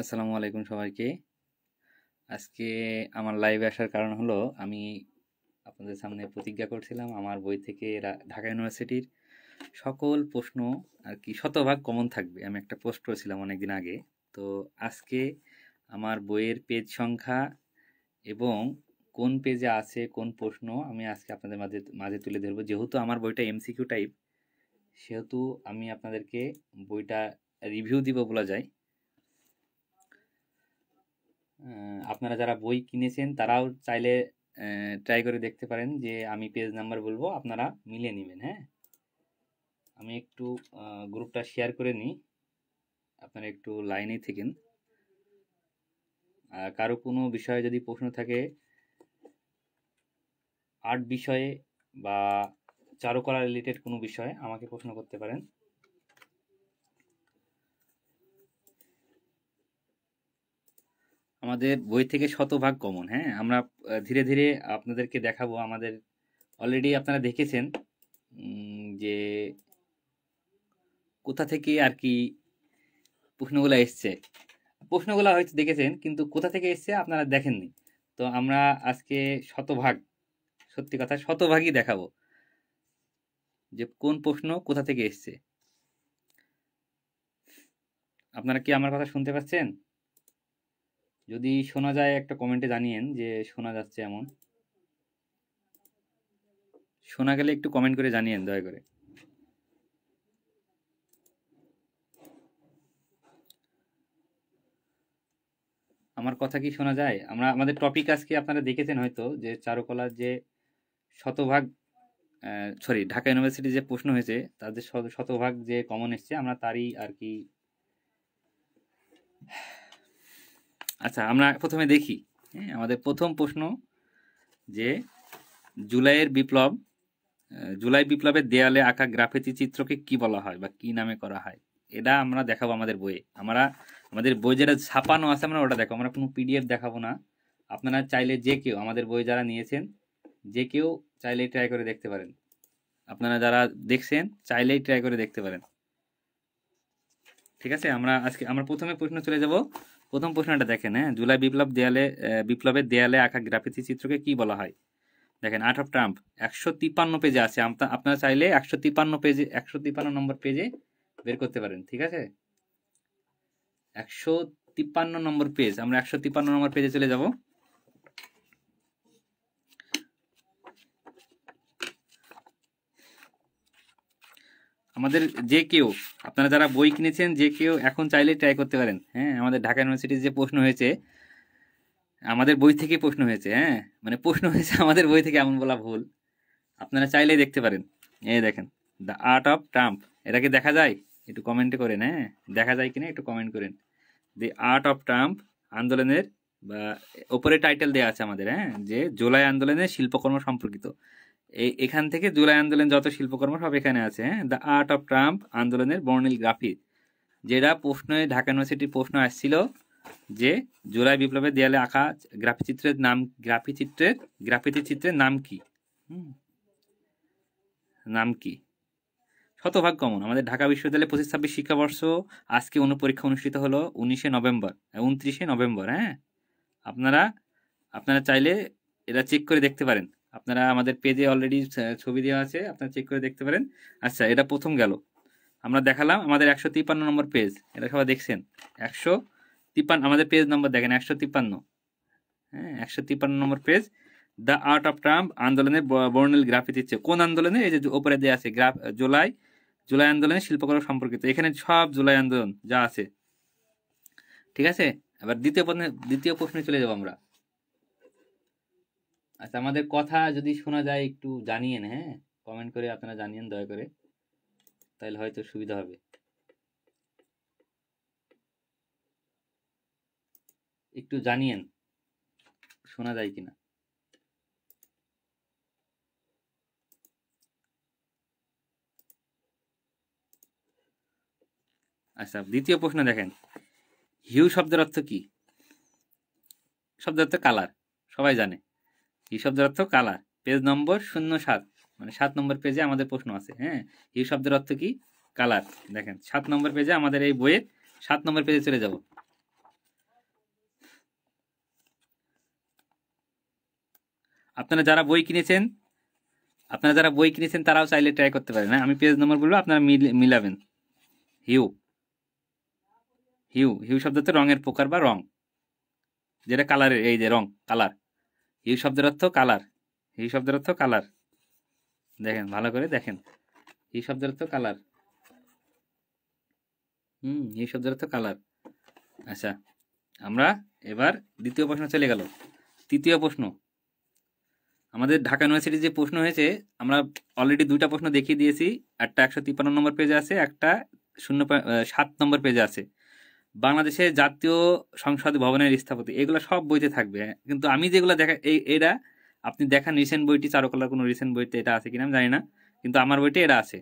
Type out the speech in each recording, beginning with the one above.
আসসালামু আলাইকুম সবাইকে। আজকে আমার লাইভে আসার কারণ হলো আমি আপনাদের সামনে প্রতিজ্ঞা করছিলাম আমার বই থেকে ঢাকা ইউনিভার্সিটির সকল প্রশ্ন আর কি শতভাগ কমন থাকবে। আমি একটা পোস্ট করেছিলাম অনেকদিন আগে। তো আজকে আমার বইয়ের পেজ সংখ্যা এবং কোন পেজে আছে কোন প্রশ্ন আমি আজকে আপনাদের মাঝে মাঝে তুলে ধরবো। যেহেতু আমার বইটা এমসিকিউ টাইপ, সেহেতু আমি আপনাদেরকে বইটা রিভিউ দিব বলা যায়। আপনারা যারা বই কিনেছেন তারাও চাইলে ট্রাই করে দেখতে পারেন যে আমি পেজ নাম্বার বলবো, আপনারা মিলিয়ে নেবেন। হ্যাঁ, আমি একটু গ্রুপটা শেয়ার করে নিই, আপনারা একটু লাইনেই থাকেন। কারো কোনো বিষয়ে যদি প্রশ্ন থাকে, আর্ট বিষয়ে বা চারুকলা রিলেটেড কোনো বিষয়ে আমাকে প্রশ্ন করতে পারেন। আমাদের বই থেকে শতভাগ কমন। হ্যাঁ, আমরা ধীরে ধীরে আপনাদেরকে দেখাবো। আমাদের অলরেডি আপনারা দেখেছেন যে কোথা থেকে আর কি প্রশ্নগুলো এসছে। প্রশ্নগুলো হয়তো দেখেছেন, কিন্তু কোথা থেকে এসছে আপনারা দেখেননি। তো আমরা আজকে শতভাগ, সত্যি কথা শতভাগই দেখাবো যে কোন প্রশ্ন কোথা থেকে এসছে। আপনারা কি আমার কথা শুনতে পাচ্ছেন? যদি শোনা যায় একটা কমেন্টে জানিয়েন যে শোনা যাচ্ছে। এমন শোনা গেলে একটু কমেন্ট করে জানিয়েন দয়া করে। আমার কথা কি শোনা যায়? আমাদের টপিক আজকে আপনারা দেখেছেন হয়তো যে চারুকলার যে শতভাগ, সরি, ঢাকা ইউনিভার্সিটি যে প্রশ্ন হয়েছে তাদের শতভাগ যে কমন এসছে আমরা তারই আর কি। আচ্ছা, আমরা প্রথমে দেখি। হ্যাঁ, আমাদের প্রথম প্রশ্ন যে জুলাইয়ের বিপ্লব, জুলাই বিপ্লবের দেয়ালে আঁকা গ্রাফিতি চিত্রকে কি বলা হয় বা কি নামে করা হয়, এটা আমরা দেখাবো আমাদের বইয়ে। আমাদের বই যেটা ছাপানো আছে আমরা ওটা দেখাবো, আমরা কোনো পিডিএফ দেখাবো না। আপনারা চাইলে যে কেউ, আমাদের বই যারা নিয়েছেন যে কেউ চাইলেই ট্রাই করে দেখতে পারেন। আপনারা যারা দেখছেন চাইলেই ট্রাই করে দেখতে পারেন। ঠিক আছে, আমরা প্রথমে প্রশ্ন চলে যাব। প্রথম প্রশ্নটা দেখেন। হ্যাঁ, জুলাই বিপ্লবের দেয়ালে আঁকা গ্রাফিতি চিত্রকে কি বলা হয়? দেখেন, আর্ট অফ ট্রাম্প 153 পেজে আছে। আপনারা চাইলে 153 নম্বর পেজে বের করতে পারেন। ঠিক আছে, 153 নম্বর পেজ। আমরা 153 নম্বর পেজে চলে যাব। আমাদের যে কেউ, আপনারা যারা বই কিনেছেন যে কেউ এখন চাইলে ট্রাই করতে পারেন। হ্যাঁ, আমাদের ঢাকা ইউনিভার্সিটির যে প্রশ্ন হয়েছে আমাদের বই থেকে প্রশ্ন হয়েছে। হ্যাঁ, মানে প্রশ্ন হয়েছে আমাদের বই থেকে, এমন বলা ভুল। আপনারা চাইলেই দেখতে পারেন। এই দেখেন, দ্য আর্ট অফ ট্রাম্প। এটাকে দেখা যায়? একটু কমেন্টে করেন। হ্যাঁ, দেখা যায় কিনা একটু কমেন্ট করেন। দি আর্ট অফ ট্রাম্প আন্দোলনের, বা ওপরে টাইটেল দেওয়া আছে আমাদের, হ্যাঁ, যে জুলাই আন্দোলনের শিল্পকর্ম সম্পর্কিত। এখান থেকে জুলাই আন্দোলন যত শিল্পকর্ম সব এখানে আছে। হ্যাঁ, দ্য আর্ট অফ ট্রাম্প আন্দোলনের বর্ণিল গ্রাফি, যেটা প্রশ্নে ঢাকা ইউনিভার্সিটির প্রশ্ন আসছিল যে জুলাই বিপ্লবের দেয়ালে আঁকা গ্রাফিতি চিত্রের নাম কি? নাম কি? শতভাগ কমন। আমাদের ঢাকা বিশ্ববিদ্যালয়ে 25-26 শিক্ষাবর্ষ আজকে অনুপরীক্ষা অনুষ্ঠিত হলো 29 নভেম্বর। হ্যাঁ, আপনারা আপনারা চাইলে এটা চেক করে দেখতে পারেন। আপনারা আমাদের পেজে অলরেডি ছবি দেওয়া আছে, আপনারা চেক করে দেখতে পারেন। আচ্ছা, এটা প্রথম গেল। আমরা দেখালাম আমাদের 153 নম্বর পেজ, এটা সবাই দেখছেন। 153 আমাদের পেজ নম্বর দেখেন, 153। হ্যাঁ, 153 নম্বর page. The art of Trump আন্দোলনের বর্ণিল গ্রাফিতি চিত্র। কোন আন্দোলনে? এই যে উপরে দেওয়া আছে, জুলাই আন্দোলনের শিল্পকর্ম সম্পর্কিত। এখানে সব জুলাই আন্দোলন যা আছে। ঠিক আছে, এবার দ্বিতীয় প্রশ্নে চলে যাবো আমরা। আচ্ছা, আমাদের কথা যদি শোনা যায় একটু জানিয়েন। হ্যাঁ, কমেন্ট করে আপনারা জানিয়েন দয়া করে, তাহলে হয়তো সুবিধা হবে। একটু জানিয়েন শোনা যায় কিনা। আচ্ছা, দ্বিতীয় প্রশ্ন দেখেন, হিউ শব্দের অর্থ কি? শব্দের অর্থ কালার, সবাই জানে। হিউ শব্দের অর্থ কালার। পেজ নম্বর 07, মানে 7 নম্বর পেজে আমাদের প্রশ্ন আছে। হ্যাঁ, হিউ শব্দের অর্থ কি? কালার। দেখেন 7 নম্বর পেজে, আমাদের এই বইয়ের 7 নম্বর পেজে চলে যাব। আপনারা যারা বই কিনেছেন তারাও চাইলে ট্রাই করতে পারেন। হ্যাঁ, আমি পেজ নম্বর বলবো, আপনারা মিলাবেন। হিউ হিউ হিউ শব্দ তো রঙের প্রকার বা রং, যেটা কালারের, এই যে রং কালার। হিউ শব্দের অর্থ কালার। হিউ শব্দের অর্থ কালার। দেখেন, ভালো করে দেখেন, হিউ শব্দের অর্থ কালার। হিউ শব্দের অর্থ কালার। আচ্ছা, আমরা এবার দ্বিতীয় প্রশ্ন চলে গেল। তৃতীয় প্রশ্ন, আমাদের ঢাকা ইউনিভার্সিটির যে প্রশ্ন হয়েছে, আমরা অলরেডি দুইটা প্রশ্ন দেখিয়ে দিয়েছি। একটা 153 নম্বর পেজে আছে, একটা 7 নম্বর পেজে আছে। বাংলাদেশের জাতীয় সংসদ ভবনের স্থাপতি, এগুলো সব বইতে থাকবে। কিন্তু আমি যেগুলো দেখা, এরা আপনি দেখান রিসেন্ট বইটি, চারুকলার কোনো রিসেন্ট বইতে এটা আছে কিনা আমি জানি না, কিন্তু আমার বইতে এটা আছে।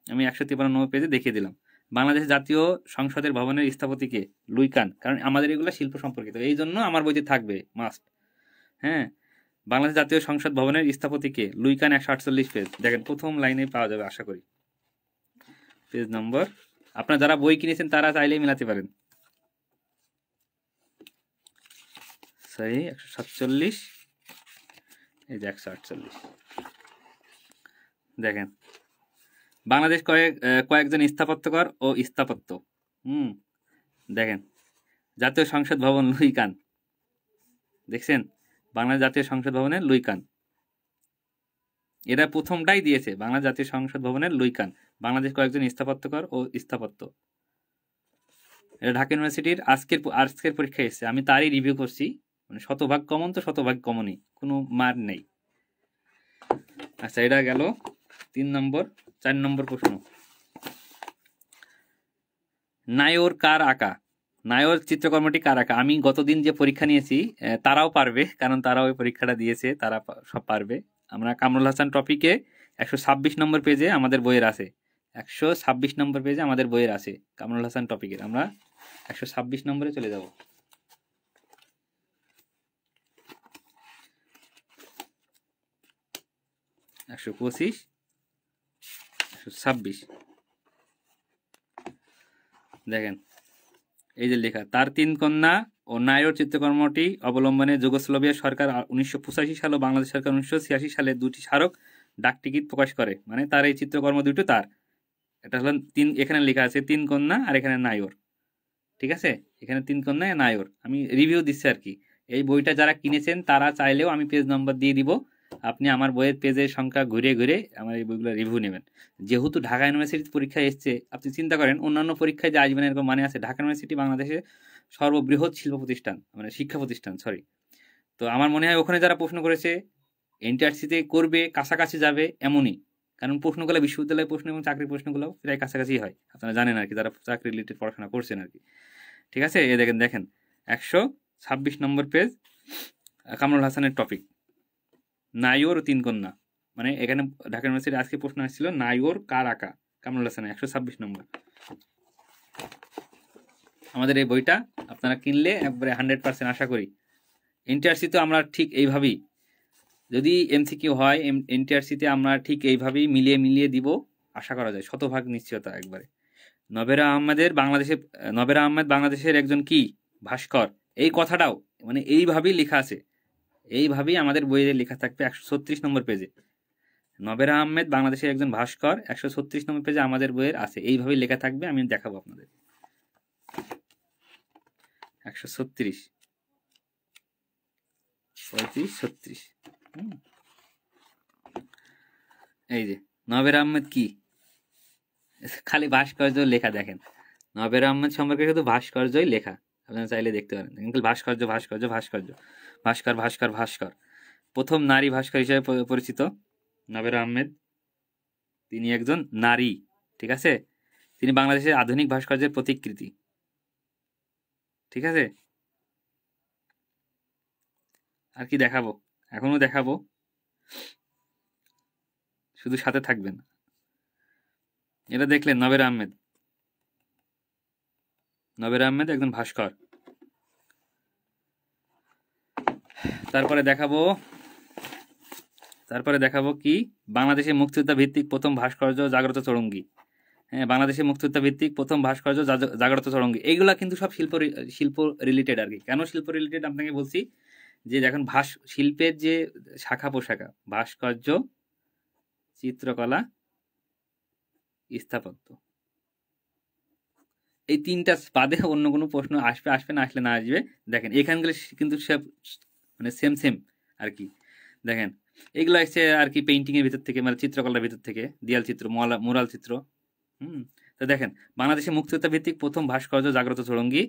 আমি 153 নম্বর পেজে দেখিয়ে দিলাম। বাংলাদেশ জাতীয় সংসদের ভবনের স্থপতিকে লুই কান, কারণ আমাদের এগুলো শিল্প সম্পর্কিত, এই জন্য আমার বইতে থাকবে মাস্ট। হ্যাঁ, বাংলাদেশ জাতীয় সংসদ ভবনের স্থপতিকে লুই কান, 148 পেজ। দেখেন, প্রথম লাইনে পাওয়া যাবে আশা করি পেজ নম্বর। আপনারা যারা বই কিনেছেন তারা চাইলেই মিলাতে পারেন। সরি, 147, এই যে 148। দেখেন, বাংলাদেশ কয়েকজন স্থাপত্যকর ও স্থাপত্য। দেখেন, জাতীয় সংসদ ভবন লুই কান, দেখছেন, বাংলাদেশ জাতীয় সংসদ ভবনের লুই কান। এরা প্রথমটাই দিয়েছে, বাংলাদেশ জাতীয় সংসদ ভবনের লুই কান, বাংলাদেশ কয়েকজন স্থাপত্যকর ও স্থাপত্য। এটা ঢাকা ইউনিভার্সিটির আজকের পরীক্ষায় এসেছে, আমি তারই রিভিউ করছি। মানে শতভাগ কমন তো শতভাগ কমনই, কোনো মার নেই। আচ্ছা, এটা গেল 3 নম্বর। 4 নম্বর প্রশ্ন, নায়র কার আঁকা? নায়র চিত্রকর্মটি কার আঁকা? আমি গতদিন যে পরীক্ষা নিয়েছি, তারাও পারবে, কারণ তারাও ওই পরীক্ষাটা দিয়েছে, তারা সব পারবে। আমরা কামরুল হাসান টপিকে 126 নম্বর পেজে আমাদের বইয়ের আছে, 126 নম্বর পেজে আমাদের বইয়ের আছে কামরুল হাসান টপিকের। আমরা 126 নম্বরে চলে যাব। 125, 126। দেখেন, এই যে লেখা, তার 3 কন্যা ও নায়র চিত্রকর্মটি অবলম্বনে যুগোস্লাভিয়া সরকার 1985 সাল ও বাংলাদেশ সরকার 1986 সালে 2টি স্মারক ডাকটিকিট প্রকাশ করে। মানে তার এই চিত্রকর্ম দুটো তার। এটা হলো 3, এখানে লেখা আছে 3 কন্যা আর এখানে নায়র। ঠিক আছে, এখানে 3 কন্যা নায়র। আমি রিভিউ দিচ্ছি আর কি। এই বইটা যারা কিনেছেন তারা চাইলেও আমি পেজ নম্বর দিয়ে দিব, আপনি আমার বইয়ের পেজের সংখ্যা ঘুরে ঘুরে আমার এই বইগুলো রিভিউ নেবেন। যেহেতু ঢাকা ইউনিভার্সিটির পরীক্ষায় এসছে, আপনি চিন্তা করেন অন্যান্য পরীক্ষায় যে আসবেন এরকম মানে আছে? ঢাকা ইউনিভার্সিটি বাংলাদেশের সর্ববৃহৎ শিল্প প্রতিষ্ঠান, মানে শিক্ষা প্রতিষ্ঠান, সরি। তো আমার মনে হয় ওখানে যারা প্রশ্ন করেছে এনটিআরসিতে করবে, কাছাকাছি যাবে এমনই, কারণ প্রশ্নগুলো বিশ্ববিদ্যালয়ের প্রশ্ন এবং চাকরির প্রশ্নগুলো প্রায় কাছাকাছি হয়। আপনারা জানেন আর কি, যারা চাকরি রিলেটেড পড়াশোনা করছেন আর কি। ঠিক আছে, এ দেখেন 126 নম্বর পেজ, কামরুল হাসানের টপিক, নায়র ও 3 কন্যা। মানে এখানে ঢাকা ইউনিভার্সিটি আজকে প্রশ্ন আসছিল নায়র কার আঁকা, কামরুল হাসানের 126 নম্বর। আমাদের এই বইটা আপনারা কিনলে একবারে 100% আশা করি এনটিআরসিতে আমরা ঠিক এইভাবেই, যদি এমসিকিউ হয় এনটিআরসিতে আমরা ঠিক এইভাবেই মিলিয়ে দিব, আশা করা যায়, শতভাগ নিশ্চয়তা একবারে। নবেরা আহমেদ বাংলাদেশের একজন কি ভাস্কর, এই কথাটাও মানে এইভাবেই লেখা আছে, এইভাবেই আমাদের বইয়ে লেখা থাকবে 136 নম্বর পেজে। নবেরা আহমেদ বাংলাদেশের একজন ভাস্কর 136 নম্বর পেজে আমাদের বইয়ের আছে, এইভাবেই লেখা থাকবে। আমি দেখাবো আপনাদের 136, 35, 36। এই যে নবের আহমেদ কি, খালি ভাস্কর্য লেখা। দেখেন, নবের আহমেদ সম্পর্কে শুধু ভাস্কর্যই লেখা, আপনারা চাইলে দেখতে পারেন। কিন্তু ভাস্কর্য ভাস্কর্য ভাস্কর্য, ভাস্কর ভাস্কর ভাস্কর। প্রথম নারী ভাস্কর হিসেবে পরিচিত নবের আহমেদ, তিনি একজন নারী। ঠিক আছে, তিনি বাংলাদেশের আধুনিক ভাস্কর্যের প্রতিকৃতি। ঠিক আছে, আর কি দেখাবো, এখনো দেখাবো, শুধু সাথে থাকবেন। এটা দেখলেন নবের আহমেদ, নবের আহমেদ একজন ভাস্কর। তারপরে দেখাবো কি, বাংলাদেশের মুক্তিযোদ্ধা ভিত্তিক প্রথম ভাস্কর্য জাগ্রত চৌরঙ্গি। হ্যাঁ, বাংলাদেশের মুক্তিযোদ্ধা ভিত্তিক প্রথম ভাস্কর্য জাগ্রত চৌরঙ্গি। এইগুলা কিন্তু সব শিল্প রিলেটেড আর কি। কেন শিল্প রিলেটেড আপনাকে বলছি, যে দেখুন শিল্পের যে শাখা পোশাখা, ভাস্কর্য, চিত্রকলা, স্থাপত্য, এই তিনটা বাদে অন্য কোনো প্রশ্ন আসবে না, আসলে না আসবে। দেখেন এখানগুলো কিন্তু সব মানে সেম সেম আর কি। দেখেন এগুলো আসছে আর কি পেইন্টিং এর ভিতর থেকে, মানে চিত্রকলার ভিতর থেকে, দেয়াল চিত্র, মোরাল চিত্র। তো দেখেন বাংলাদেশে মুক্তিযোদ্ধা ভিত্তিক প্রথম ভাস্কর্য জাগ্রত চৌরঙ্গী,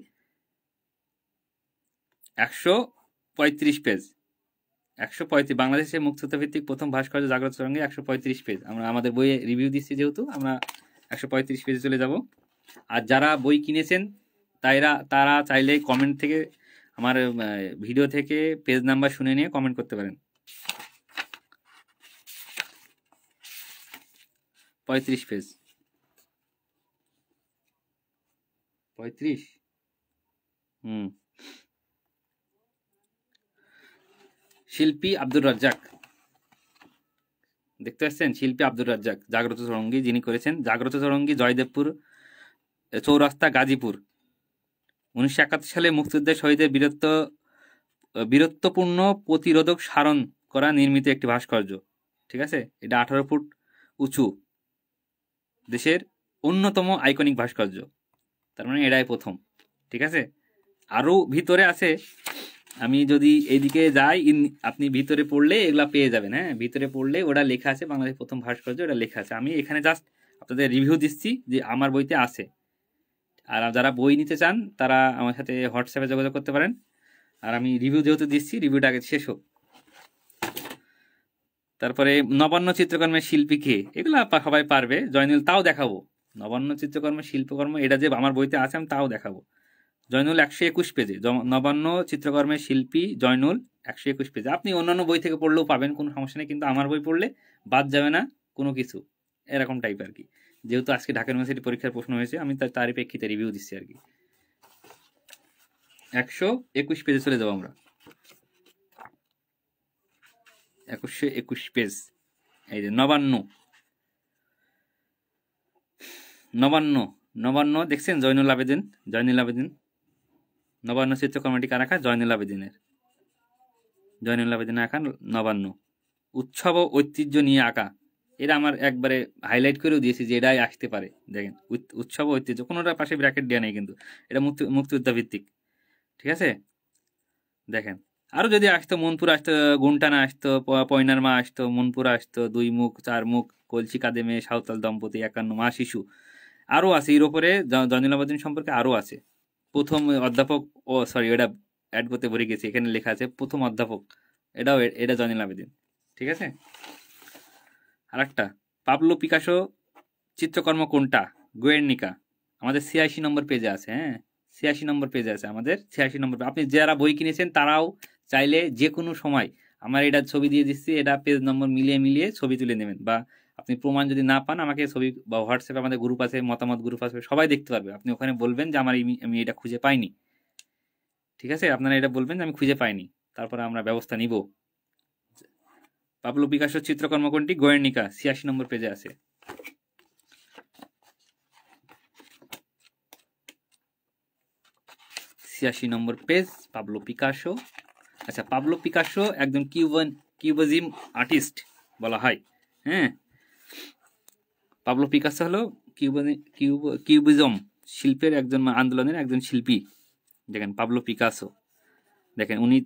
135 পেজ। 135, বাংলাদেশে মুক্তিযোদ্ধা ভিত্তিক প্রথম ভাস্কর্য জাগ্রত চৌরঙ্গী, 135 পেজ। আমরা আমাদের বইয়ে রিভিউ দিচ্ছি যেহেতু আমরা 135 পেজে চলে যাব। আর যারা বই কিনেছেন তারা চাইলে কমেন্ট থেকে, আমার ভিডিও থেকে পেজ নাম্বার শুনে নিয়ে কমেন্ট করতে পারেন। 35 পেজ, 35। শিল্পী আব্দুর রাজ্জাক, দেখতে পাচ্ছেন? শিল্পী আব্দুর রাজ্জাক, জাগ্রত চৌরঙ্গী যিনি করেছেন। জাগ্রত চৌরঙ্গী, জয়দেবপুর চৌরাস্তা, গাজীপুর। 1971 সালে মুক্তিযুদ্ধের শহীদের বীরত্বপূর্ণ প্রতিরোধক স্মারণ করা নির্মিত একটি ভাস্কর্য। ঠিক আছে, এটা 18 ফুট উঁচু, দেশের অন্যতম আইকনিক ভাস্কর্য। তার মানে এটাই প্রথম। ঠিক আছে, আরো ভিতরে আছে। আমি যদি এইদিকে যাই, আপনি ভিতরে পড়লে এগুলা পেয়ে যাবেন। হ্যাঁ, ভিতরে পড়লে ওটা লেখা আছে, বাংলাদেশের প্রথম ভাস্কর্য, ওটা লেখা আছে। আমি এখানে জাস্ট আপনাদের রিভিউ দিচ্ছি যে আমার বইতে আছে। আর যারা বই নিতে চান তারা আমার সাথে হোয়াটসঅ্যাপে যোগাযোগ করতে পারেন। আর আমি রিভিউ যেহেতু দিচ্ছি, রিভিউটা আগে শেষ হোক। তারপরে নবান্ন চিত্রকর্মের শিল্পী কে, এগুলো সবাই পারবে। জয়নুল, তাও দেখাবো। নবান্ন চিত্রকর্মের শিল্পকর্ম, এটা যে আমার বইতে আছে আমি তাও দেখাবো। জয়নুল 121 পেজে, নবান্ন চিত্রকর্মের শিল্পী জয়নুল 121 পেজে। আপনি অন্যান্য বই থেকে পড়লেও পাবেন, কোনো সমস্যা নেই, কিন্তু আমার বই পড়লে বাদ যাবে না কোনো কিছু, এরকম টাইপ আর কি। যেহেতু আজকে ঢাকা ইউনিভার্সিটি পরীক্ষার প্রশ্ন হয়েছে, আমি তারই প্রেক্ষিতে রিভিউ দিচ্ছি আর কি। 121 পেজে চলে যাবো আমরা। 121 পেজ, এই যে নবান্ন। নবান্ন দেখছেন? জয়নুল আবেদিন। নবান্ন চিত্রকর্মটি কার আঁকা? জয়নুল আবেদিন আঁকা নবান্ন। উৎসব ও ঐতিহ্য নিয়ে আঁকা, এটা আমার একবারে হাইলাইট করেও দিয়েছি যে এটাই আসতে পারে। দেখেন, উৎসব ও ঐতিহ্য, কোনোটার পাশে ব্র্যাকেট দেওয়া নেই, কিন্তু এটা মুক্তিযোদ্ধা ভিত্তিক। ঠিক আছে, দেখেন আরো যদি আসতো, মনপুরা আসতো, গুনটানা আসতো, পয়নার মা আসতো, মনপুরা আসতো, 2 মুখ 4 মুখ, কলসি কাঁদে মেয়ে, সাঁওতাল দম্পতি, 51 মা শিশু, আরো আছে। এর উপরে জয়নুল আবেদিন সম্পর্কে আরো আছে। প্রথম অধ্যাপক, এটা অ্যাড করতে ভরে গেছি, এখানে লেখা আছে প্রথম অধ্যাপক, এটা জয়নুল আবেদিন। ঠিক আছে, আরেকটা, পাবলো পিকাসো চিত্রকর্ম কোনটা? গুয়ের্নিকা, আমাদের 86 নম্বর পেজে আছে। হ্যাঁ, 86 নম্বর পেজে আছে আমাদের, 86 নম্বর। আপনি যারা বই কিনেছেন তারাও চাইলে যে কোনো সময় আমার এটা ছবি দিয়ে দিচ্ছি, এটা পেজ নম্বর মিলিয়ে ছবি তুলে নেবেন। বা আপনি প্রমাণ যদি না পান, আমাকে ছবি বা হোয়াটসঅ্যাপে আমাদের গ্রুপ আছে, মতামত গ্রুপ আছে, সবাই দেখতে পারবে। আপনি ওখানে বলবেন যে আমি এটা খুঁজে পাইনি। ঠিক আছে, আপনারা এটা বলবেন যে আমি খুঁজে পাইনি, তারপরে আমরা ব্যবস্থা নিব। পাবলো পিকাসোর চিত্রকর্ম কোনটি? গুয়ের্নিকা, 86 নম্বর পেজে আছে। নম্বর পেজ, পাবলো পিকাসো। আচ্ছা, পাবলো পিকাসো একজন কিউবাজিম আর্টিস্ট বলা হয়। হ্যাঁ, পাবলো পিকাসো হলো কিউবিজম শিল্পের একজন, আন্দোলনের একজন শিল্পী। দেখেন পাবলো পিকাসো, দেখেন উনি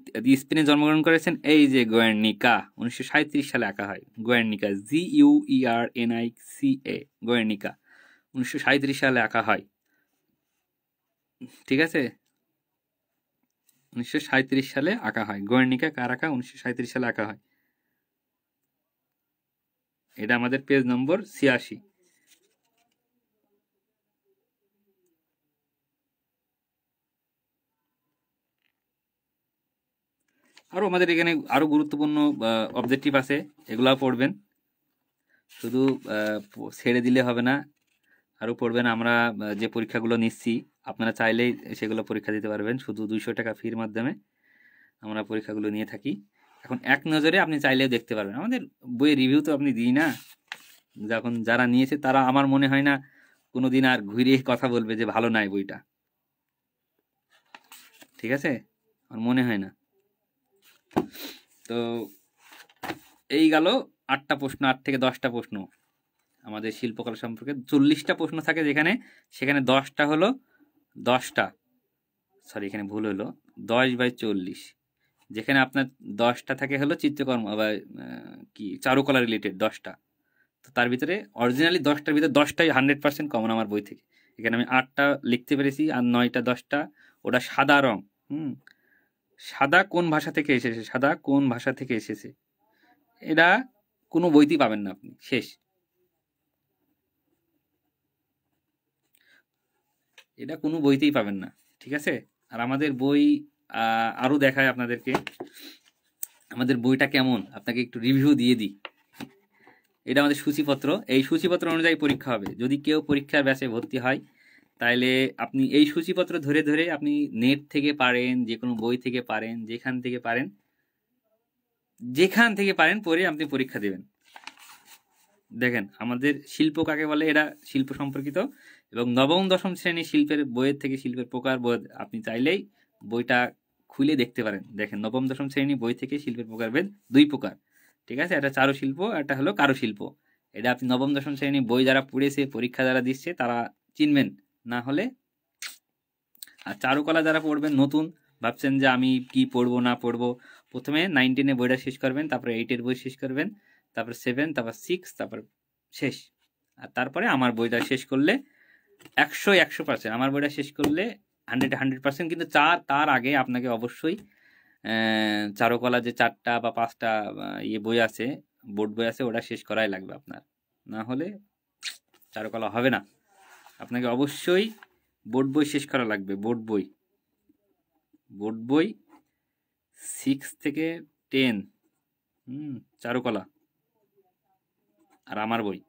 স্পেনে জন্মগ্রহণ করেছেন। এই যে গুয়ের্নিকা, 1937 সালে আঁকা হয়। গুয়ের্নিকা, GUERNICA, গুয়ের্নিকা 1937 সালে আঁকা হয়। ঠিক আছে, 1937 সালে আঁকা হয়। গুয়ের্নিকা কার আঁকা? 1937 সালে আঁকা হয়। এটা আমাদের পেজ নম্বর 86। আরো আমাদের এখানে আরো গুরুত্বপূর্ণ অবজেক্টিভ আছে, এগুলাও পড়বেন। শুধু ছেড়ে দিলে হবে না, আরো পড়বেন। আমরা যে পরীক্ষাগুলো নিচ্ছি, আপনারা চাইলেই সেগুলো পরীক্ষা দিতে পারবেন। শুধু 200 টাকা ফির মাধ্যমে আমরা পরীক্ষাগুলো নিয়ে থাকি। এখন এক নজরে আপনি চাইলেও দেখতে পারবেন। আমাদের বইয়ের রিভিউ তো আপনি দিই না, যখন যারা নিয়েছে তারা আমার মনে হয় না কোনোদিন আর ঘুরিয়ে কথা বলবে যে ভালো নাই বইটা। ঠিক আছে, আমার মনে হয় না। তো এই গেল 8টা প্রশ্ন, 8 থেকে 10টা প্রশ্ন আমাদের শিল্পকলা সম্পর্কে। 40টা প্রশ্ন থাকে যেখানে, সেখানে 10টা হলো 10টা, সরি এখানে ভুল হলো, 10/40, যেখানে আপনার 10টা থাকে হলো চিত্রকর্ম বা কি চারুকলা রিলেটেড 10টা। তো তার ভিতরে অরিজিনালি 10টার ভিতরে 10টাই 100% কমন আমার বই থেকে। এখানে আমি 8টা লিখতে পেরেছি, আর 9টা 10টা ওটা সাদা রং। সাদা কোন ভাষা থেকে এসেছে, সাদা কোন ভাষা থেকে এসেছে, এটা কোনো বইতেই পাবেন না আপনি, শেষ। এটা কোনো বইতেই পাবেন না, ঠিক আছে। আর আমাদের বই আরো দেখায় আপনাদেরকে আমাদের বইটা কেমন, আপনাকে একটু রিভিউ দিয়ে দিই। এটা আমাদের সূচিপত্র, এই সূচিপত্র অনুযায়ী পরীক্ষা হবে। যদি কেউ পরীক্ষার ব্যাচে ভর্তি হয় তাহলে আপনি এই সূচিপত্র ধরে ধরে আপনি নেট থেকে পারেন, যে কোনো বই থেকে পারেন, যেখান থেকে পারেন পড়ে আপনি পরীক্ষা দেবেন। দেখেন আমাদের শিল্প কাকে বলে, এরা শিল্প সম্পর্কিত, এবং নবম দশম শ্রেণী শিল্পের বইয়ের থেকে শিল্পের প্রকার বোধ আপনি চাইলেই বইটা খুলে দেখতে পারেন। দেখেন নবম দশম শ্রেণী বই থেকে শিল্পের প্রকারভেদ 2 প্রকার, ঠিক আছে। একটা চারুশিল্প, একটা হলো কারুশিল্প। এটা আপনি নবম দশম শ্রেণী বই যারা পড়েছে, পরীক্ষা যারা দিচ্ছে তারা চিনবেন, না হলে। আর চারুকলা যারা পড়বেন নতুন, ভাবছেন যে আমি কি পড়বো না পড়বো, প্রথমে 9, 10 বইটা শেষ করবেন, তারপরে 8 বই শেষ করবেন, তারপর 7, তারপর 6, তারপর শেষ। আর তারপরে আমার বইটা শেষ করলে 100% আমার বইটা শেষ করলে 100%। কিন্তু তার আগে আপনাকে অবশ্যই চারুকলা যে 4টা বা 5টা ইয়ে বই আছে, বোর্ড বই আছে, ওটা শেষ করাই লাগবে আপনার, না হলে চারুকলা হবে না। আপনাকে অবশ্যই বোর্ড বই শেষ করা লাগবে, বোর্ড বই 6 থেকে 10, চারুকলা আর আমার বই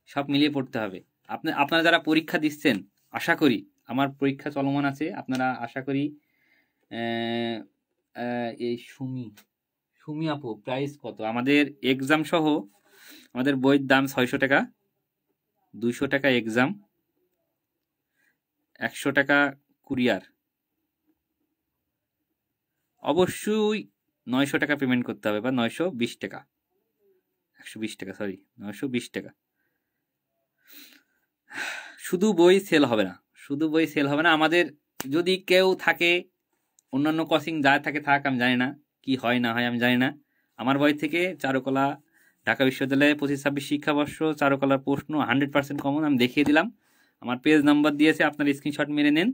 সব মিলিয়ে পড়তে হবে। আপনারা যারা পরীক্ষা দিচ্ছেন, আশা করি আমার পরীক্ষা চলমান আছে, আপনারা আশা করি এই সুমি আপু প্রাইস কত, আমাদের এক্সাম সহ আমাদের বইয়ের দাম 600 টাকা, 200 টাকা এক্সাম, 100 টাকা কুরিয়ার। অবশ্যই 900 টাকা পেমেন্ট করতে হবে, বা 920 টাকা, 120 টাকা, সরি 920 টাকা। শুধু বই সেল হবে না, আমাদের যদি কেউ থাকে, অন্যান্য কোচিং যা থাকে থাক, আমি জানি না কি হয় না হয়, আমি জানি না। আমার বই থেকে চারুকলা ঢাকা বিশ্ববিদ্যালয়ে 25-26 শিক্ষাবর্ষ চারুকলার প্রশ্ন 100% কমন আমি দেখিয়ে দিলাম। আমার পেজ নাম্বার দিয়েছে, আপনার স্ক্রিনশট মেরে নেন।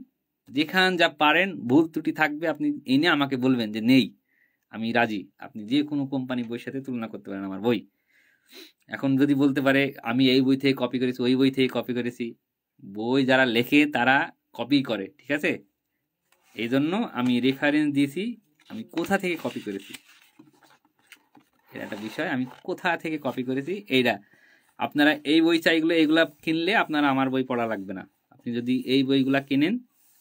যেখান যা পারেন, ভুল ত্রুটি থাকবে আপনি এনে আমাকে বলবেন যে নেই, আমি রাজি। আপনি যে কোনো কোম্পানি বইয়ের সাথে তুলনা করতে পারেন আমার বই। এখন যদি বলতে পারে আমি এই বই থেকে কপি করেছি, ওই বই থেকে কপি করেছি, বই যারা লেখে তারা কপি করে, ঠিক আছে। এই জন্য আমি রেফারেন্স দিয়েছি, আমি কোথা থেকে কপি করেছি, এটা একটা বিষয়, আমি কোথা থেকে কপি করেছি এইটা। আপনারা এই বই চাইগুলো এইগুলা কিনলে আপনারা আমার বই পড়া লাগবে না। আপনি যদি এই বইগুলা কিনেন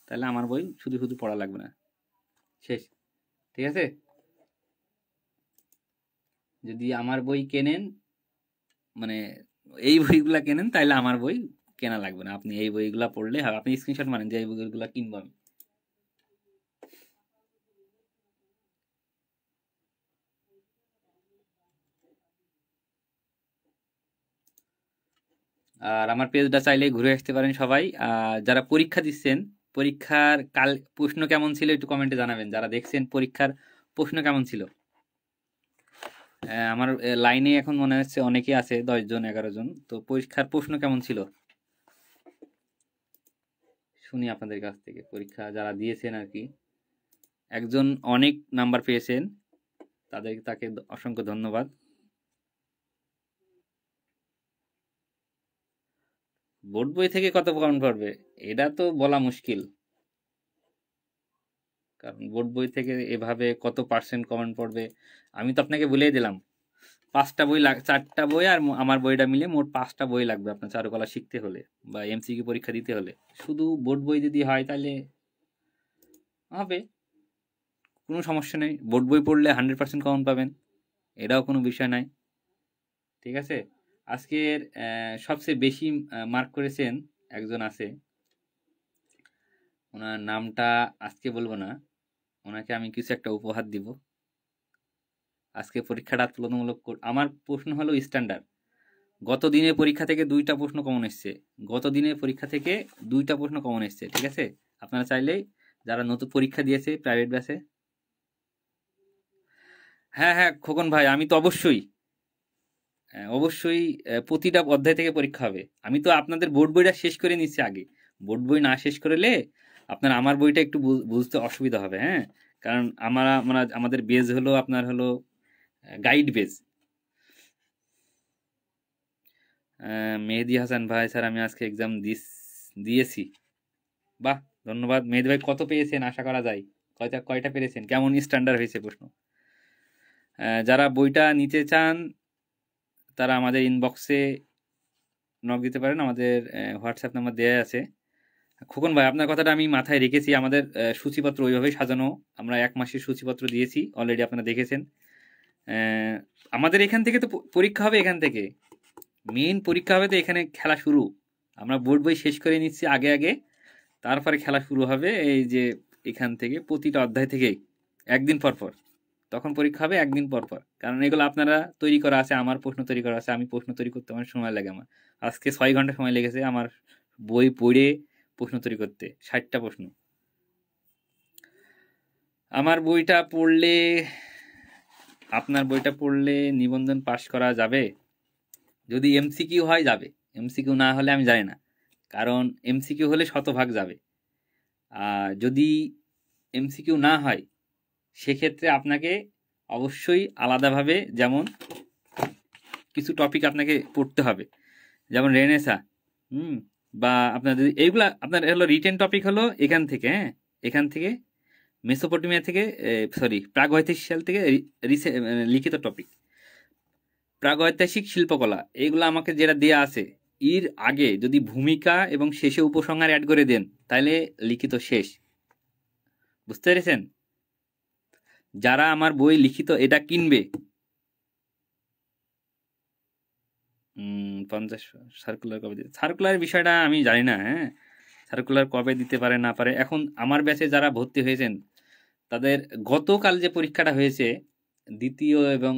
তাহলে আমার বই শুধু শুধু পড়া লাগবে না, শেষ, ঠিক আছে। যদি আমার বই কেনেন, মানে এই বইগুলা কেনেন, তাহলে আমার বই কেনা লাগবে না, আপনি এই বইগুলা পড়লে হবে। আপনি স্ক্রিনশট মানেন যে এই বইগুলা কিনবো আমি। আর আমার পেজটা চাইলে ঘুরে আসতে পারেন সবাই। যারা পরীক্ষা দিচ্ছেন, পরীক্ষার কাল প্রশ্ন কেমন ছিল একটু কমেন্টে জানাবেন। যারা দেখছেন পরীক্ষার প্রশ্ন কেমন ছিল, আমার লাইনে এখন মনে হচ্ছে অনেকে আছে, 10 জন 11 জন। তো পরীক্ষার প্রশ্ন কেমন ছিল শুনি আপনাদের কাছ থেকে, পরীক্ষা যারা দিয়েছেন আর কি। একজন অনেক নাম্বার পেয়েছেন, তাকে অসংখ্য ধন্যবাদ। বোর্ড বই থেকে কত কমন পড়বে এটা তো বলা মুশকিল, কারণ বোর্ড বই থেকে এভাবে কত পার্সেন্ট কমন পড়বে আমি তো আপনাকে বলেই দিলাম। 5টা বই 4টা বই আর আমার বইটা মিলে মোট 5টা বই লাগবে আপনার চারুকলা শিখতে হলে বা এমসিকিউ পরীক্ষা দিতে হলে। শুধু বোর্ড বই যদি হয় তাহলে হবে, কোনো সমস্যা নেই। বোর্ড বই পড়লে 100% কমন পাবেন, এটাও কোনো বিষয় নাই, ঠিক আছে। আজকের সবচেয়ে বেশি মার্ক করেছেন একজন আছে, ওনার নামটা আজকে বলবো না, ওনাকে আমি কিছু একটা উপহার দিব। আজকে পরীক্ষাটা তুলনামূলক আমার প্রশ্ন হলো স্ট্যান্ডার্ড। গত দিনের পরীক্ষা থেকে 2টা প্রশ্ন কমন এসছে, গত দিনের পরীক্ষা থেকে 2টা প্রশ্ন কমন এসছে, ঠিক আছে? আপনারা চাইলেই যারা নতুন পরীক্ষা দিয়েছে প্রাইভেট ব্যাচে, হ্যাঁ হ্যাঁ খোকন ভাই, আমি তো অবশ্যই অবশ্যই প্রতিটা অধ্যায় থেকে পরীক্ষা হবে। আমি তো আপনাদের বোর্ড বইটা শেষ করে নিচ্ছি আগে। বোর্ড বই না শেষ করলে আপনার আমার বইটা একটু বুঝতে অসুবিধা হবে, হ্যাঁ। কারণ আমাদের বেজ হলো আপনার হলো গাইড বেজ। মেহেদি হাসান ভাই, স্যার আমি আজকে এক্সাম দিয়েছি। বাহ, ধন্যবাদ মেহেদি ভাই। কত পেয়েছেন আশা করা যায়? কয়টা পেরেছেন? কেমন স্ট্যান্ডার্ড হয়েছে প্রশ্ন? যারা বইটা নিতে চান তারা আমাদের ইনবক্সে নক দিতে পারেন, আমাদের হোয়াটসঅ্যাপ নাম্বার দেওয়া আছে। খোকন ভাই, আপনার কথাটা আমি মাথায় রেখেছি। আমাদের সূচিপত্র ওইভাবেই সাজানো। আমরা 1 মাসের সূচিপত্র দিয়েছি অলরেডি, আপনারা দেখেছেন। আমাদের এখান থেকে তো পরীক্ষা হবে, এখান থেকে মেইন পরীক্ষা হবে, তো এখানে খেলা শুরু। আমরা বোর্ড বই শেষ করে নিচ্ছি আগে আগে, তারপরে খেলা শুরু হবে। এই যে এখান থেকে প্রতিটা অধ্যায় থেকে একদিন পর পর, তখন পরীক্ষা হবে একদিন পর পর। কারণ এগুলো আপনারা তৈরি করা আছে, আমার প্রশ্ন তৈরি করা আছে। আমি প্রশ্ন তৈরি করতে আমার সময় লাগে। আমার আজকে 6 ঘন্টা সময় লেগেছে আমার বই পড়ে প্রশ্ন তৈরি করতে, 60টা প্রশ্ন। আমার বইটা পড়লে, আপনার বইটা পড়লে নিবন্ধন পাশ করা যাবে? যদি এমসিকিউ হয় যাবে, এমসিকিউ না হলে আমি জানি না। কারণ এমসিকিউ হলে শতভাগ যাবে। আর যদি এমসিকিউ না হয় সেক্ষেত্রে আপনাকে অবশ্যই আলাদাভাবে, যেমন কিছু টপিক আপনাকে পড়তে হবে, যেমন রেনেসা, বা আপনার যদি এইগুলা আপনার হলো রিটেন টপিক হলো এখান থেকে, হ্যাঁ, এখান থেকে মেসোপটেমিয়া থেকে, সরি প্রাগৈতিহাসিক থেকে লিখিত টপিক, প্রাগৈতিহাসিক শিল্পকলা, এইগুলো আমাকে যেটা দেয়া আছে এর আগে যদি ভূমিকা এবং শেষে উপসংহার অ্যাড করে দেন তাহলে লিখিত শেষ। বুঝতে পেরেছেন? যারা আমার বই লিখিত এটা কিনবে, 50 সার্কুলার কবে দিতে, সার্কুলার বিষয়টা আমি জানি না, হ্যাঁ। সার্কুলার কবে দিতে পারে না পারে, এখন আমার ব্যাচে যারা ভর্তি হয়েছেন তাদের গতকাল যে পরীক্ষাটা হয়েছে, দ্বিতীয় এবং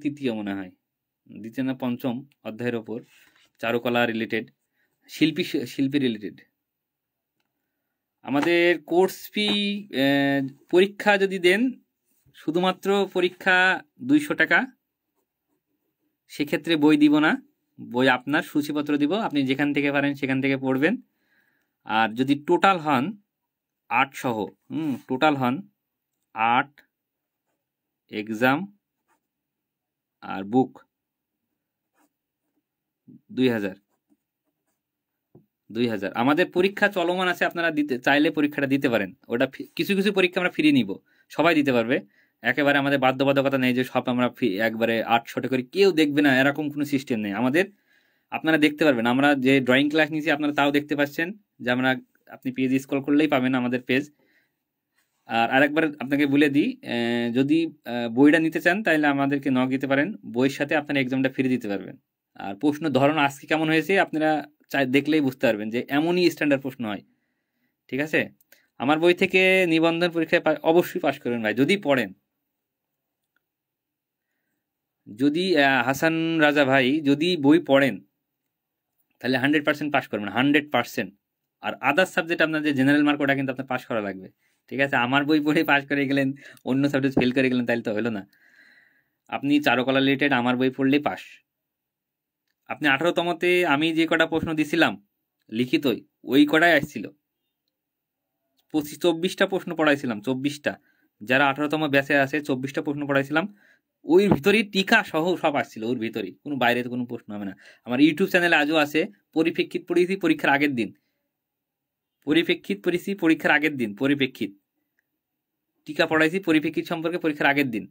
তৃতীয় মনে হয়, দ্বিতীয় না পঞ্চম অধ্যায়ের ওপর, চারুকলা রিলেটেড, শিল্পী রিলেটেড। আমাদের কোর্স ফি, পরীক্ষা যদি দেন, শুধুমাত্র পরীক্ষা 200 টাকা, সেক্ষেত্রে বই দিব না। বই আপনার সূচিপত্র দিব, আপনি যেখান থেকে পারেন সেখান থেকে পড়বেন। আর যদি টোটাল হন 8 সহ, টোটাল হন 8, এক্সাম আর বুক 2000। আমাদের পরীক্ষা চলমান আছে, আপনারা দিতে চাইলে পরীক্ষাটা দিতে পারেন। ওটা কিছু কিছু পরীক্ষা আমরা ফ্রি নিব, সবাই দিতে পারবে। একেবারে আমাদের বাধ্যবাধকতা নেই যে সব আমরা একবারে 800 করে কেউ দেখবে না, এরকম কোনো সিস্টেম নেই আমাদের। আপনারা দেখতে পারবেন, আমরা যে ড্রয়িং ক্লাস নিয়েছি আপনারা তাও দেখতে পাচ্ছেন, যে আমরা, আপনি পেজ স্ক্রল করলেই পাবেন আমাদের পেজ। আর আরেকবার আপনাকে বলে দিই, যদি বইটা নিতে চান তাহলে আমাদেরকে নক দিতে পারেন, বইয়ের সাথে আপনারা এক্সামটা ফ্রি দিতে পারবেন। আর প্রশ্ন ধরন আজকে কেমন হয়েছে আপনারা দেখলেই বুঝতে পারবেন যে এমনই স্ট্যান্ডার্ড প্রশ্ন হয়, ঠিক আছে? আমার বই থেকে নিবন্ধন পরীক্ষায় অবশ্যই পাশ করবেন ভাই, যদি পড়েন। যদি হাসান রাজা ভাই যদি বই পড়েন তাহলে 100% পাশ করবেন, 100%। আর আদার্স সাবজেক্ট আপনার যে জেনারেল মার্ক, ওটা কিন্তু আপনার পাশ করা লাগবে, ঠিক আছে? আমার বই পড়ে পাশ করে গেলেন, অন্য সাবজেক্ট ফেল করে গেলেন, তাহলে তো হলো না। আপনি চারুকলা রিলেটেড আমার বই পড়লেই পাস। আপনি 18তমতে আমি যে কটা প্রশ্ন দিছিলাম লিখিতই, ওই কটাই আসছিল। 24টা প্রশ্ন পড়াইছিলাম, 24টা। যারা 18তম ব্যাচে আছে 24টা প্রশ্ন পড়াইছিলাম, ওই ভিতরেই টিকা সহ সব আসছিল, ওর ভিতরেই, কোনো বাইরে কোনো প্রশ্ন হবে না। আমার ইউটিউব চ্যানেলে আজও আছে, পরিপ্রেক্ষিত পড়েছি পরীক্ষার আগের দিন, পরিপ্রেক্ষিত পড়েছি পরীক্ষার আগের দিন, পরিপ্রেক্ষিত টিকা পড়াইছি পরিপ্রেক্ষিত সম্পর্কে পরীক্ষার আগের দিন,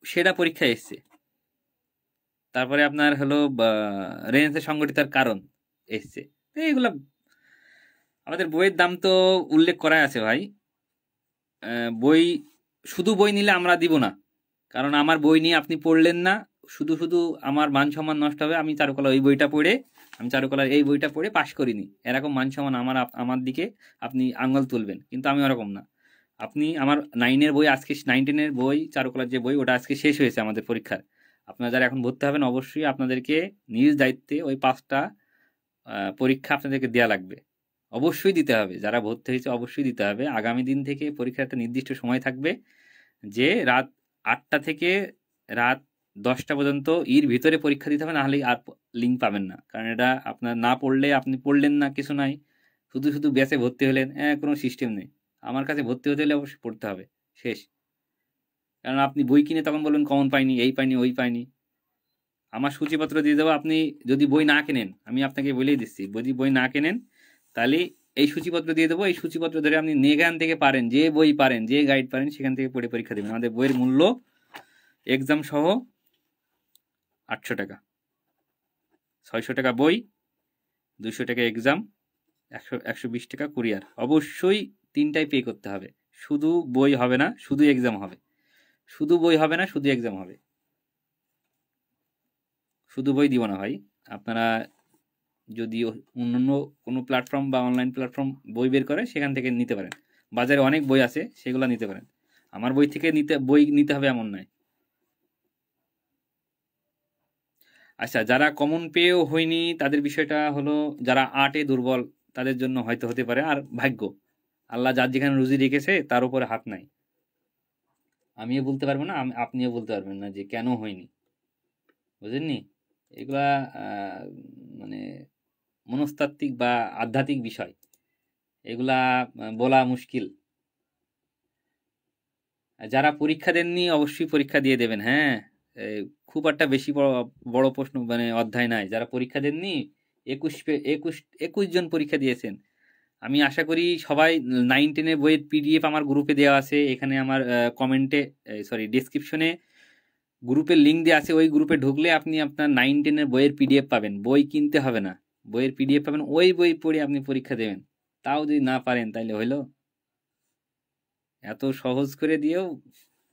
সেটা পরীক্ষায় এসছে। তারপরে আপনার হলো রেনেসাঁ সংগঠিতার কারণ এসছে। এইগুলা আমাদের বইয়ের দাম তো উল্লেখ করাই আছে ভাই। বই, শুধু বই নিলে আমরা দিব না, কারণ আমার বই নিয়ে আপনি পড়লেন না, শুধু শুধু আমার মান সম্মান নষ্ট হবে, আমি চারুকলা ওই বইটা পড়ে, আমি চারুকলার এই বইটা পড়ে পাশ করিনি, এরকম মান সম্মান আমার দিকে আপনি আঙ্গুল তুলবেন। কিন্তু আমি ওরকম না। আপনি আমার 9-এর বই আজকে, 9-10-এর বই চারুকলার যে বই ওটা আজকে শেষ হয়েছে আমাদের পরীক্ষার। আপনারা যারা এখন ভর্তি হবেন অবশ্যই আপনাদেরকে নিজ দায়িত্বে ওই 5টা পরীক্ষা আপনাদেরকে দেয়া লাগবে, অবশ্যই দিতে হবে। যারা ভর্তি হয়েছে অবশ্যই দিতে হবে। আগামী দিন থেকে পরীক্ষার একটা নির্দিষ্ট সময় থাকবে, যে রাত 8টা থেকে রাত 10টা পর্যন্ত এর ভিতরে পরীক্ষা দিতে হবে, না হলে আর লিঙ্ক পাবেন না। কারণ এটা আপনার না পড়লে আপনি পড়লেন না, কিছু নাই, শুধু শুধু ব্যাচে ভর্তি হলেন, কোনো সিস্টেম নেই। আমার কাছে ভর্তি হতে হলে অবশ্যই পড়তে হবে, শেষ। কারণ আপনি বই কিনে তখন বলবেন কমন পাইনি, এই পাইনি, ওই পাইনি। আমার সূচিপত্র দিয়ে দেবো, আপনি যদি বই না কেনেন, আমি আপনাকে বলেই দিচ্ছি, যদি বই না কেনেন তাহলে এই সূচিপত্র দিয়ে দেবো। এই সূচিপত্র ধরে আপনি যেখান থেকে পারেন, যে বই পারেন, যে গাইড পারেন, সেখান থেকে পড়ে পরীক্ষা দেবেন। আমাদের বইয়ের মূল্য এক্সাম সহ 800 টাকা, 600 টাকা বই, 200 টাকা এক্সাম, 120 টাকা কুরিয়ার। অবশ্যই 3টাই পে করতে হবে। শুধু বই হবে না, শুধু এক্সাম হবে। শুধু বই হবে না, শুধু এক্সাম হবে। শুধু বই দিব না ভাই। আপনারা যদি অন্যান্য কোনো প্ল্যাটফর্ম বা অনলাইন প্ল্যাটফর্ম বই বের করে, সেখান থেকে নিতে পারেন। বাজারে অনেক বই আছে, সেগুলো নিতে পারেন। আমার বই থেকে বই নিতে হবে এমন নয়। আচ্ছা, যারা কমন পেয়েও হয়নি তাদের বিষয়টা হলো, যারা আর্টে দুর্বল তাদের জন্য হয়তো হতে পারে। আর ভাগ্য, আল্লাহ যার যেখানে রুজি রেখেছে তার উপরে হাত নাই। আমিও বলতে পারবো না, আপনিও বলতে পারবেন না যে কেন হয়নি, বুঝেননি? এগুলা আহ, মানে মনস্তাত্ত্বিক বা আধ্যাত্মিক বিষয়, এগুলা বলা মুশকিল। যারা পরীক্ষা দেননি অবশ্যই পরীক্ষা দিয়ে দেবেন, হ্যাঁ। খুব একটা বেশি বড় বড় প্রশ্ন মানে অধ্যায় নাই। যারা পরীক্ষা দেননি, 21 জন পরীক্ষা দিয়েছেন। আমি আশা করি সবাই 9-10-এর বইয়ের পিডিএফ আমার গ্রুপে দেওয়া আছে। এখানে আমার কমেন্টে, সরি ডেসক্রিপশনে গ্রুপের লিঙ্ক দেওয়া আছে। ওই গ্রুপে ঢুকলে আপনি আপনার 9-10-এর বইয়ের পিডিএফ পাবেন। বই কিনতে হবে না, বইয়ের পিডিএফ পাবেন। ওই বই পড়ে আপনি পরীক্ষা দেবেন। তাও যদি না পারেন তাহলে হইলো? এত সহজ করে দিয়েও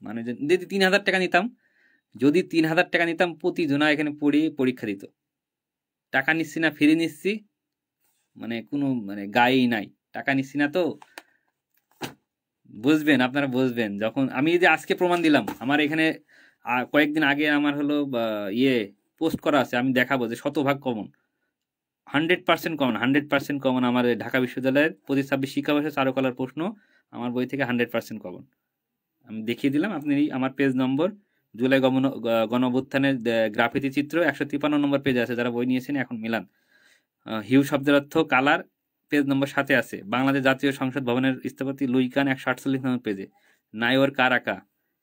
মানে যদি 3,000 টাকা নিতাম, যদি 3,000 টাকা নিতাম, প্রতিজনা এখানে পড়ে পরীক্ষা দিত। টাকা নিচ্ছি না, ফিরে নিচ্ছি, মানে কোনো মানে গায়েই নাই। টাকা নিচ্ছি না তো, বুঝবেন, আপনারা বুঝবেন যখন আমি যদি আজকে প্রমাণ দিলাম। আমার এখানে কয়েকদিন আগে আমার হলো ইয়ে পোস্ট করা আছে, আমি দেখাবো যে শতভাগ কমন, 100% কমন, 100% কমন। আমার ঢাকা বিশ্ববিদ্যালয়ের 25-26 শিক্ষাবর্ষে চারুকলার প্রশ্ন আমার বই থেকে 100% কমন। আমি দেখিয়ে দিলাম। আপনি আমার পেজ নম্বর জুলাই গণঅভ্যুত্থানের গ্রাফিতি চিত্র 153 নম্বর পেজে আছে। যারা বই নিয়েছেন এখন মিলান। হিউ শব্দের অর্থ কালার, পেজ নম্বর 7-এ আছে। বাংলাদেশ জাতীয় সংসদ ভবনের স্থপতি লুই খান 148 নম্বর পেজে। নাইওর কার আঁকা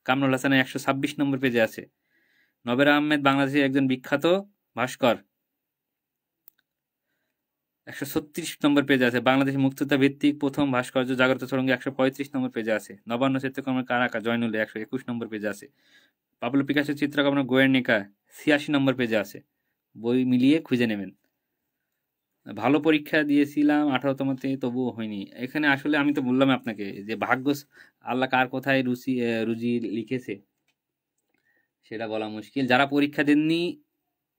কামরুল হাসানের 126 নম্বর পেজে আছে। নবের আহমেদ বাংলাদেশের একজন বিখ্যাত ভাস্কর, 136 নম্বর পেজে আছে। বাংলাদেশ মুক্তিযুদ্ধ ভিত্তিক প্রথম ভাস্কর্য জাগ্রত সুড়ঙ্গে 135 নম্বর পেজে আছে। নবান্ন চিত্রকর্মের কার আঁকা জয়নুল 121 নম্বর পেজে আছে। পাবলো পিকাসোর চিত্রকর্মের গোয়ের্নিকা 86 নম্বর পেজে আছে। বই মিলিয়ে খুঁজে নেবেন। ভালো পরীক্ষা দিয়েছিলাম 18তমতে, তবুও হয়নি। এখানে আসলে আমি তো বললাম আপনাকে যে ভাগ্য, আল্লাহ কার কোথায় রুজি লিখেছে সেটা বলা মুশকিল। যারা পরীক্ষা দেননি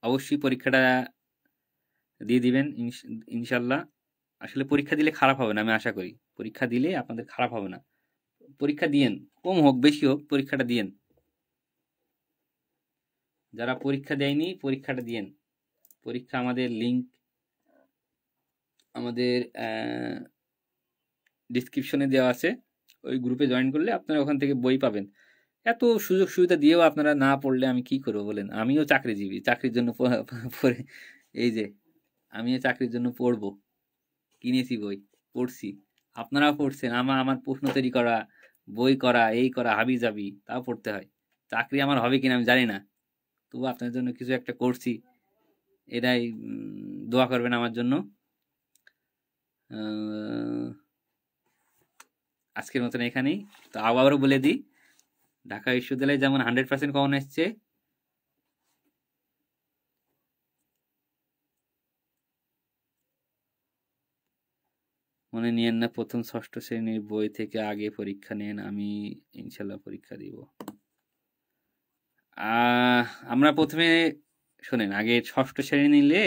অবশ্যই পরীক্ষাটা দিয়ে দিবেন ইনশাল্লাহ। আসলে পরীক্ষা দিলে খারাপ হবে না, আমি আশা করি পরীক্ষা দিলে আপনাদের খারাপ হবে না। পরীক্ষা দিয়েন, কম হোক বেশি হোক, পরীক্ষাটা দিয়েন। যারা পরীক্ষা দেয়নি পরীক্ষাটা দিয়েন। পরীক্ষা আমাদের লিঙ্ক আমাদের ডিসক্রিপশনে দেওয়া আছে। ওই গ্রুপে জয়েন করলে আপনারা ওখান থেকে বই পাবেন। এত সুযোগ সুবিধা দিয়েও আপনারা না পড়লে আমি কি করবো বলেন? আমিও চাকরিজীবী, চাকরির জন্য পড়ে, এই যে আমিও চাকরির জন্য পড়বো, কিনেছি বই, পড়ছি, আপনারাও পড়ছেন। আমার প্রশ্ন তৈরি করা, বই করা, এই করা হাবি যাবি, তাও পড়তে হয়। চাকরি আমার হবে কিনা আমি জানি না, তবু আপনার জন্য কিছু একটা করছি। এটাই দোয়া করবেন আমার জন্য। আজকের মতন এখানেই। তো আবারও বলে দিই, ঢাকা বিশ্ববিদ্যালয়ে যেমন 100% কমন এসছে, মনে নিয়েন না প্রথম 6ষ্ঠ শ্রেণীর বই থেকে আগে পরীক্ষা নেন, আমি ইনশাল্লাহ পরীক্ষা দিব। আমরা প্রথমে শোনেন, আগে ষষ্ঠ শ্রেণী নিলে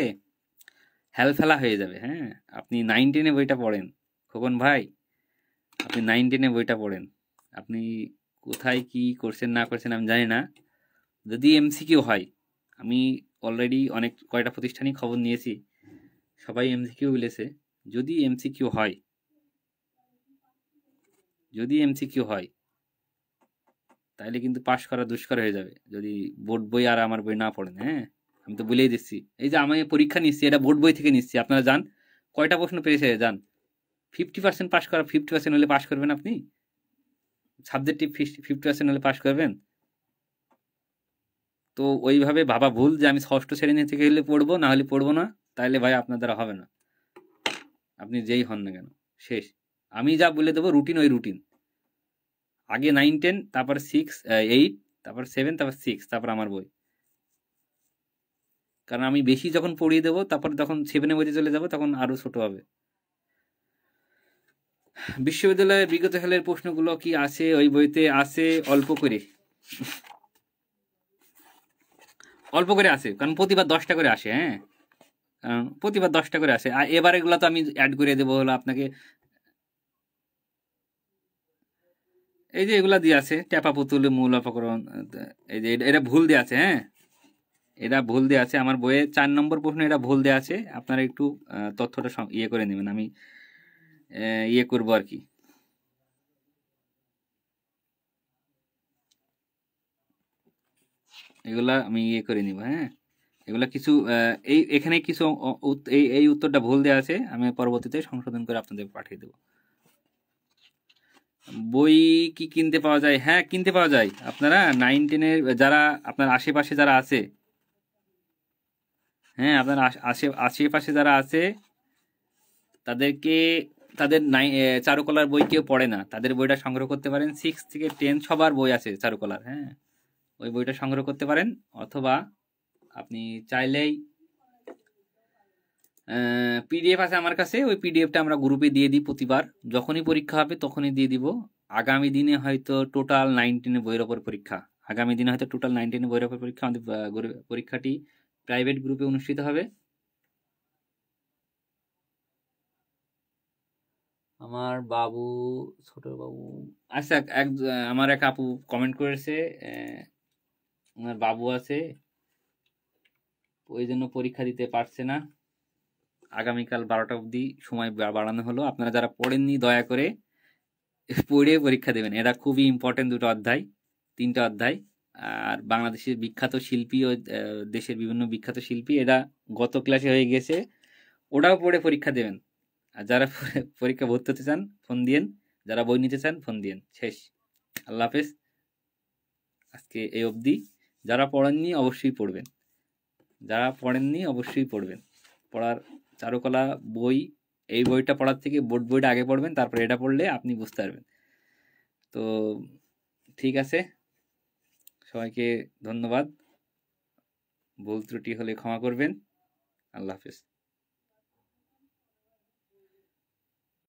হেলফেলা হয়ে যাবে। হ্যাঁ, আপনি 9-10 বইটা পড়েন খোকন ভাই, আপনি 9-10 বইটা পড়েন। আপনি কোথায় কি করছেন না করছেন আমি জানি না। যদি এমসিকিউ হয়, আমি অলরেডি অনেক কয়টা প্রতিষ্ঠানই খবর নিয়েছি, সবাই এমসিকিউ বলেছে। যদি এমসিকিউ হয়, যদি এমসিকিউ হয় তাহলে কিন্তু পাশ করা দুষ্কর হয়ে যাবে যদি বোর্ড বই আর আমার বই না পড়েন। হ্যাঁ, আমি তো বলেই দিচ্ছি, এই যে আমি পরীক্ষা নিচ্ছি এটা বোর্ড বই থেকে নিচ্ছি। আপনারা যান, কয়টা প্রশ্ন পেয়েছে যান, 50% পাস করা, 50% হলে পাস করবেন আপনি, সাবজেক্টিভ 50% হলে পাস করবেন। তো ওইভাবে ভাবা ভুল যে আমি ষষ্ঠ শ্রেণী থেকে হলে পড়বো, না হলে পড়বো না, তাহলে ভাই আপনার দ্বারা হবে না, আপনি যেই হন না কেন। শেষ, আমি যা বলে দেবো রুটিন, ওই রুটিন। আগে 9-10, তারপর 6-8, তারপর 7, তারপর 6, তারপর আমার বই। কারণ আমি বেশি যখন পড়িয়ে দেবো, তারপর যখন 7-এ বইতে চলে যাবো তখন আরো ছোট হবে। বিশ্ববিদ্যালয়ের বিগত সালের প্রশ্নগুলো কি আছে ওই বইতে? আছে অল্প করে, অল্প করে আছে, কারণ প্রতিবার 10টা করে আসে। হ্যাঁ, প্রতিবার 10টা করে আসে। আর এবার এগুলো তো আমি অ্যাড করে দেবো হলো আপনাকে। এই যে এগুলা দিয়ে আছে, ট্যাপা পুতুল মূল অপকরণ, এই যে এটা ভুল দিয়ে আছে। হ্যাঁ, এটা ভুল দিয়ে আছে আমার বইয়ে 4 নম্বর প্রশ্ন, এটা ভুল দেওয়া আছে। আপনারা একটু তথ্যটা ইয়ে করে নেবেন, আমি ইয়ে করবো আর কি। এগুলা আমি ইয়ে করে নিব। হ্যাঁ, এগুলা কিছু এই এখানে কিছু এই উত্তরটা ভুল দেওয়া আছে, আমি পরবর্তীতে সংশোধন করে আপনাদের পাঠিয়ে দেবো। বই কি কিনতে পাওয়া যায়? হ্যাঁ, কিনতে পাওয়া যায়। আপনারা 9-10-এর যারা আপনার আশেপাশে যারা আছে, হ্যাঁ আপনার আশেপাশে যারা আছে তাদেরকে, তাদের চারুকলার বই কেউ পড়ে না, তাদের বইটা সংগ্রহ করতে পারেন। 6 থেকে 10 সবার বই আছে চারুকলার। হ্যাঁ, ওই বইটা সংগ্রহ করতে পারেন। অথবা আপনি চাইলেই পিডিএফ আছে আমার কাছে, ওই পিডিএফটা আমরা গ্রুপে দিয়ে দিই প্রতিবার, যখনই পরীক্ষা হবে তখনই দিয়ে দিব। আগামী দিনে হয়তো টোটাল 9-10 বইয়ের ওপর পরীক্ষা, আগামী দিনে হয়তো টোটাল 9-10 বইয়ের ওপর পরীক্ষা। আমাদের পরীক্ষাটি প্রাইভেট গ্রুপে অনুষ্ঠিত হবে। আমার বাবু, ছোট বাবু, আচ্ছা আমার এক আপু কমেন্ট করেছে, আমার বাবু আছে, ওই জন্য পরীক্ষা দিতে পারছে না। আগামীকাল 12টা অবধি সময় বাড়ানো হলো। আপনারা যারা পড়েননি দয়া করে পড়ে পরীক্ষা দেবেন। এটা খুবই ইম্পর্টেন্ট দুটো অধ্যায়, 3টা অধ্যায়। আর বাংলাদেশের বিখ্যাত শিল্পী ও দেশের বিভিন্ন বিখ্যাত শিল্পী, এটা গত ক্লাসে হয়ে গেছে, ওটাও পড়ে পরীক্ষা দেবেন। আর যারা পরীক্ষা ভর্তি হতে চান ফোন দিয়েন, যারা বই নিতে চান ফোন দিয়েন। শেষ, আল্লাহ হাফেজ। আজকে এই অবধি। যারা পড়েননি অবশ্যই পড়বেন, যারা পড়েননি অবশ্যই পড়বেন। পড়ার চারুকলা বই, এই বইটা পড়ার থেকে বোর্ড বইটা আগে পড়বেন, তারপর এটা পড়লে আপনি বুঝতে পারবেন। তো ঠিক আছে, সবাইকে ধন্যবাদ। ভুল ত্রুটি হলে ক্ষমা করবেন। আল্লাহ হাফেজ।